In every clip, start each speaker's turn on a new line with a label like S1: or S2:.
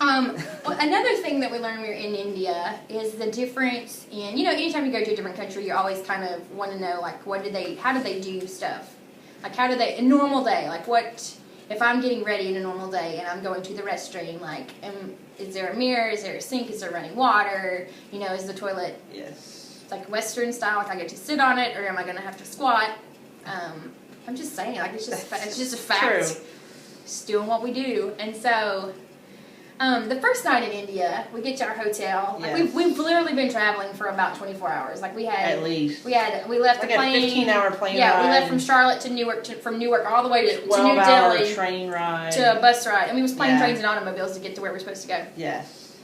S1: Well, another thing that we learned when we were in India is the difference in, anytime you go to a different country, you always kind of want to know, like, how do they do stuff? Like, how do they, a normal day, like, if I'm getting ready in a normal day and I'm going to the restroom, like, is there a mirror, is there a sink, is there running water, is the toilet, like, Western style, like, I get to sit on it, or am I going to have to squat? I'm just saying, like, it's just a fact.
S2: True.
S1: Just doing what we do. And so... the first night in India, we get to our hotel. Like we've literally been traveling for about 24 hours. Like we had
S2: at least
S1: we left the plane.
S2: A 15-hour plane ride.
S1: Yeah, we left from Charlotte to Newark, from Newark all the way to New
S2: 12-hour
S1: Delhi.
S2: Train ride
S1: to a bus ride. And we was playing trains and automobiles to get to where we're supposed to go.
S2: Yes.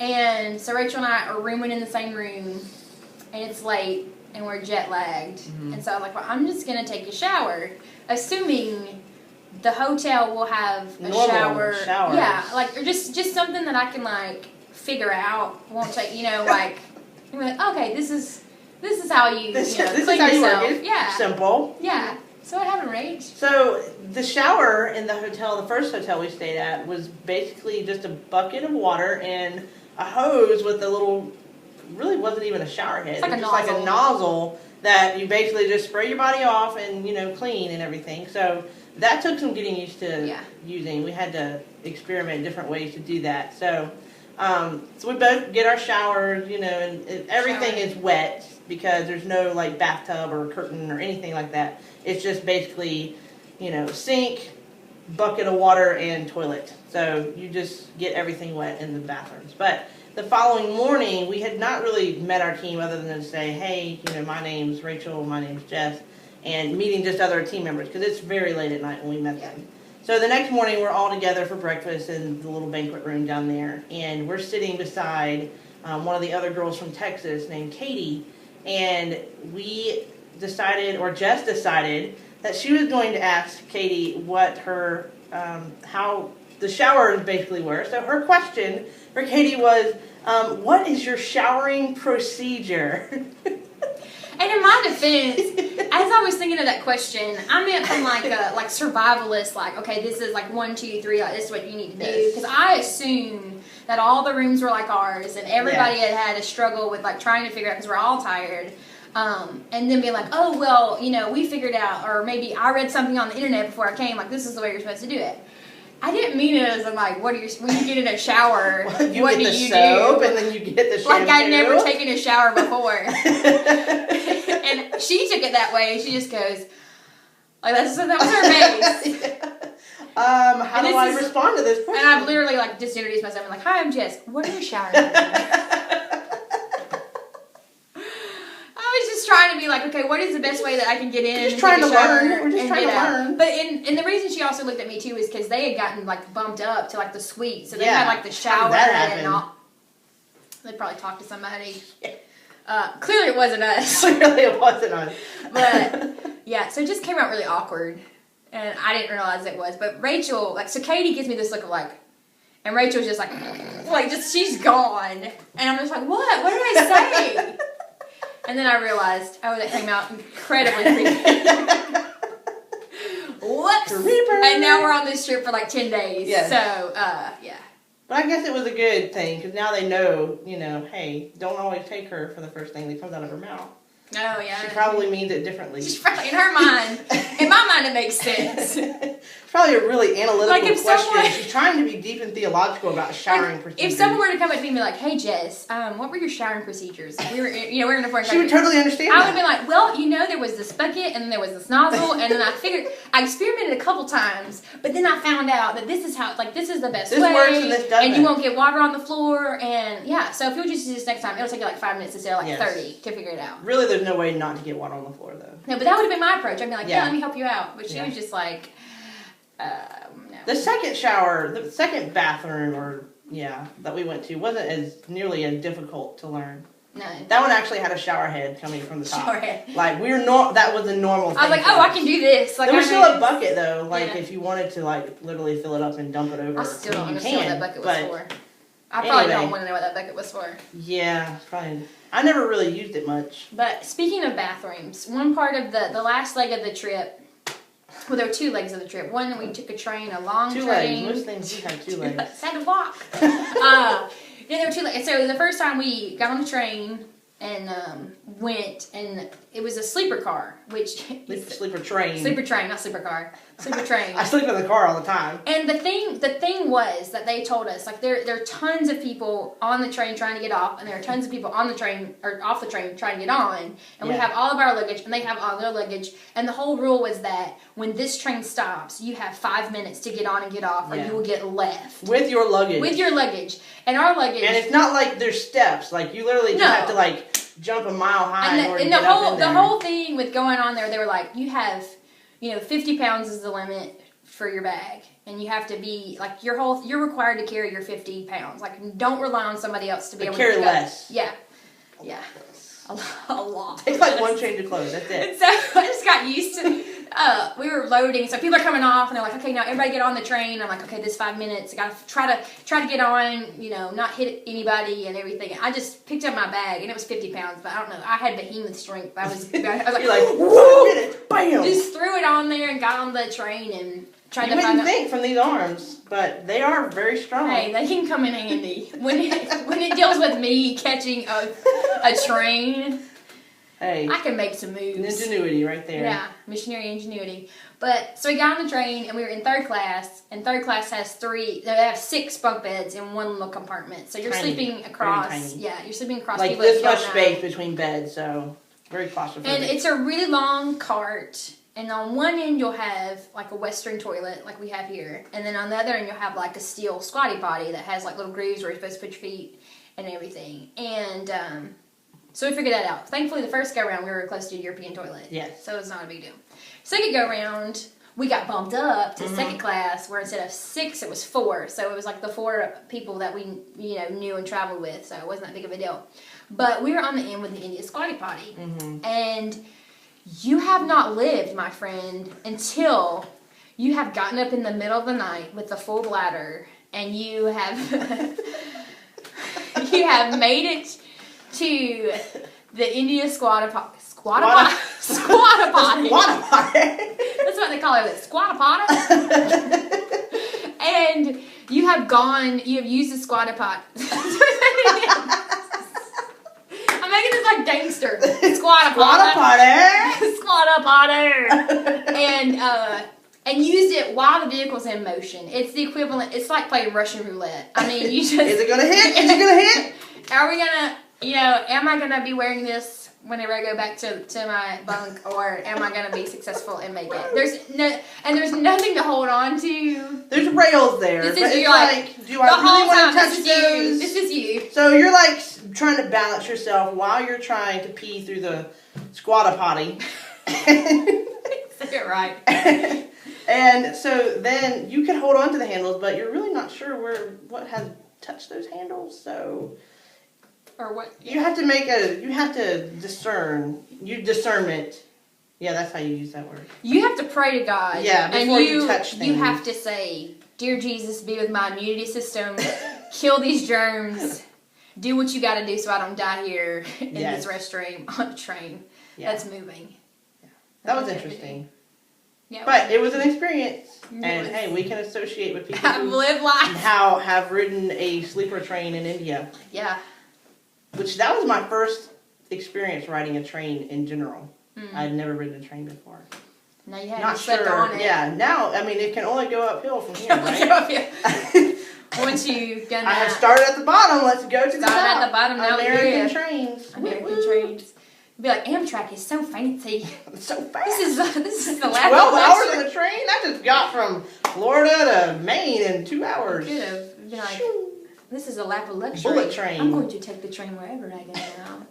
S1: And so Rachel and I are rooming in the same room, and it's late, and we're jet lagged. Mm-hmm. And so I'm like, well, I'm just gonna take a shower, assuming the hotel will have a
S2: showers.
S1: Yeah, like, or just something that I can, like, figure out. Won't take, like, I'm like, okay, this is how you,
S2: this
S1: clean
S2: is how
S1: yourself.
S2: You work it.
S1: Yeah.
S2: Simple.
S1: Yeah. So what happened, Rach?
S2: So the shower in the hotel, the first hotel we stayed at, was basically just a bucket of water and a hose with a little, really wasn't even a shower head.
S1: It's like
S2: like a nozzle that you basically just spray your body off and, clean and everything. So that took some getting used to using. We had to experiment different ways to do that. So, so we both get our showers, and everything is wet because there's no like bathtub or curtain or anything like that. It's just basically, sink, bucket of water, and toilet. So you just get everything wet in the bathrooms. But the following morning, we had not really met our team other than to say, hey, my name's Rachel, my name's Jess. And meeting just other team members, because it's very late at night when we met them. So the next morning, we're all together for breakfast in the little banquet room down there. And we're sitting beside one of the other girls from Texas named Katie. And we decided, or Jess decided, that she was going to ask Katie what her, how the showers basically were. So her question for Katie was, what is your showering procedure?
S1: And in my defense, as I was thinking of that question, I meant from like a survivalist, like, okay, this is like 1, 2, 3, like this is what you need to do. Because I assumed that all the rooms were like ours, and everybody had a struggle with like trying to figure out, because we're all tired. And then being like, oh, well, we figured out, or maybe I read something on the internet before I came, like, this is the way you're supposed to do it. I didn't mean it as I'm like, when you get in a shower, what do you do?
S2: Soap, and then you get the shampoo.
S1: Like I'd never taken a shower before. And she took it that way. She just goes, like, that was her face.
S2: How do I respond to this question?
S1: And I've literally like just introduced myself. I'm like, hi, I'm Jess. What are your shower routines? Trying to be like, okay, what is the best way that I can get in?
S2: We're just trying to learn. We're just trying to learn.
S1: But and the reason she also looked at me too is because they had gotten like bumped up to like the suite, so they had like the shower and all. They probably talked to somebody. Clearly, it wasn't us.
S2: Clearly, it wasn't us.
S1: But yeah, so it just came out really awkward, and I didn't realize it was. But Rachel, like, so Katie gives me this look of like, and Rachel's just like just she's gone, and I'm just like, what? What did I say? And then I realized, that came out incredibly creepy. Whoops! Creeper. And now we're on this trip for like 10 days. Yes. So, yeah.
S2: But I guess it was a good thing, because now they know, hey, don't always take her for the first thing that comes out of her mouth.
S1: Oh, yeah.
S2: She probably means it differently.
S1: She's probably, in her mind, in my mind it makes sense.
S2: It's probably a really analytical
S1: like
S2: question. She's trying to be deep and theological about showering procedures.
S1: If someone were to come up to me and be like, hey, Jess, what were your showering procedures? We were in a foreign country.
S2: She would totally understand
S1: I would be like, well, there was this bucket, and then there was this nozzle, and then I experimented a couple times, but then I found out that this is the best way.
S2: This works and this doesn't.
S1: And you won't get water on the floor, and yeah, so if you'll just do this next time, it'll take you like 5 minutes instead of like 30 to figure it out.
S2: Really, there's no way not to get water on the floor, though.
S1: No, but that would have been my approach. I'd be like, let me help you out. But she was just like, no.
S2: The second bathroom, that we went to wasn't as nearly as difficult to learn.
S1: No.
S2: That one actually had a shower head coming from the top.
S1: Shower head.
S2: Like, that was a normal thing.
S1: I was like, I can do this. Like,
S2: there was still a bucket, though. Like, if you wanted to, like, literally fill it up and dump it over.
S1: I still don't understand what that bucket was for. I
S2: probably
S1: don't want to know what that bucket was for.
S2: Yeah, probably. I never really used it much.
S1: But speaking of bathrooms, one part of the last leg of the trip, Well, there were 2 legs of the trip. One, we took a train, a long
S2: 2
S1: train.
S2: legs. Most things do have 2 legs.
S1: Had to walk. Yeah, there were 2 legs. So the first time we got on the train and went, and it was a sleeper car, which
S2: sleeper train.
S1: Sleeper train, not sleeper car. Sleeper train.
S2: I sleep in the car all the time.
S1: And the thing was that they told us, like, there are tons of people on the train trying to get off, and there are tons of people on the train or off the train trying to get on, and we have all of our luggage, and they have all their luggage, and the whole rule was that when this train stops, you have 5 minutes to get on and get off, or you will get left
S2: with your luggage.
S1: With your luggage, and our luggage.
S2: And it's not like there's steps. Like you literally just have to like jump a mile high in order to get up in there.
S1: The whole thing with going on there, they were like, you have, 50 pounds is the limit for your bag, and you have to be like you're required to carry your 50 pounds. Like, don't rely on somebody else to be able to
S2: carry less.
S1: Yeah, a lot.
S2: Take like one change of clothes. That's it.
S1: And so I just got used to. We were loading, so people are coming off, and they're like, "Okay, now everybody get on the train." I'm like, "Okay, this 5 minutes. I gotta try to get on. Not hit anybody and everything." I just picked up my bag, and it was 50 pounds, but I don't know. I had behemoth strength. I was like,
S2: you're like, whoa, bam!
S1: Just threw it on there and got on the train and tried to find.
S2: You wouldn't think from these arms, but they are very strong.
S1: Hey, they can come in handy when it deals with me catching a train.
S2: Hey,
S1: I can make some moves.
S2: Ingenuity right there.
S1: Yeah, missionary ingenuity. But so we got on the train, and we were in 3rd class, and 3rd class they have 6 bunk beds in one little compartment. So you're sleeping across. Yeah, you're sleeping across.
S2: Like this much space between beds, so very claustrophobic.
S1: And it's a really long cart. And on one end, you'll have like a Western toilet, like we have here. And then on the other end, you'll have like a steel Squatty Potty that has like little grooves where you're supposed to put your feet and everything. And so we figured that out. Thankfully, the first go-around, we were close to a European toilet.
S2: Yes.
S1: So it was not a big deal. Second go-around, we got bumped up to 2nd class, where instead of 6, it was 4. So it was like the 4 people that we knew and traveled with. So it wasn't that big of a deal. But we were on the end with the India Squatty Potty. And you have not lived, my friend, until you have gotten up in the middle of the night with a full bladder, and you have made it to the India Squatta Potty. That's what they call it, Squatta Potty. And you have used the Squatta Pot. I'm making this like gangster. Squatta Potty. Squatta Potty. And used it while the vehicle's in motion. It's the equivalent. It's like playing Russian roulette. I mean, you just.
S2: Is it gonna hit? Is it gonna hit?
S1: Are we gonna? Am I gonna be wearing this whenever I go back to my bunk, or am I gonna be successful and make it? There's nothing to hold on to.
S2: There's rails there.
S1: This
S2: but
S1: is
S2: it's like, do I really want to touch those?
S1: This is you.
S2: So you're like trying to balance yourself while you're trying to pee through the Squatta Potty.
S1: Say it right.
S2: And so then you can hold on to the handles, but you're really not sure what has touched those handles. So,
S1: or what?
S2: You have to discern. Discernment. Yeah, that's how you use that word.
S1: You have to pray to God.
S2: Yeah, before you touch things.
S1: You have to say, "Dear Jesus, be with my immunity system, kill these germs, do what you got to do so I don't die here in this restroom on the train that's moving."
S2: Yeah. That was interesting.
S1: Yeah,
S2: but it was an experience, and hey, we can associate with people
S1: who live life.
S2: Have ridden a sleeper train in India.
S1: Yeah,
S2: that was my first experience riding a train in general. I'd never ridden a train before.
S1: Now you had to slept on it.
S2: Yeah, now I mean it can only go uphill from here, right?
S1: Once you done that.
S2: I have started at the bottom. Let's go to the top.
S1: Started at the bottom. Now
S2: American trains.
S1: American trains. Be like, Amtrak is so fancy.
S2: It's so fast.
S1: This is the last
S2: 12 hours on a train? I just got from Florida to Maine in 2 hours.
S1: Could have been like, this is a lap of luxury.
S2: Bullet train.
S1: I'm going to take the train wherever I go now.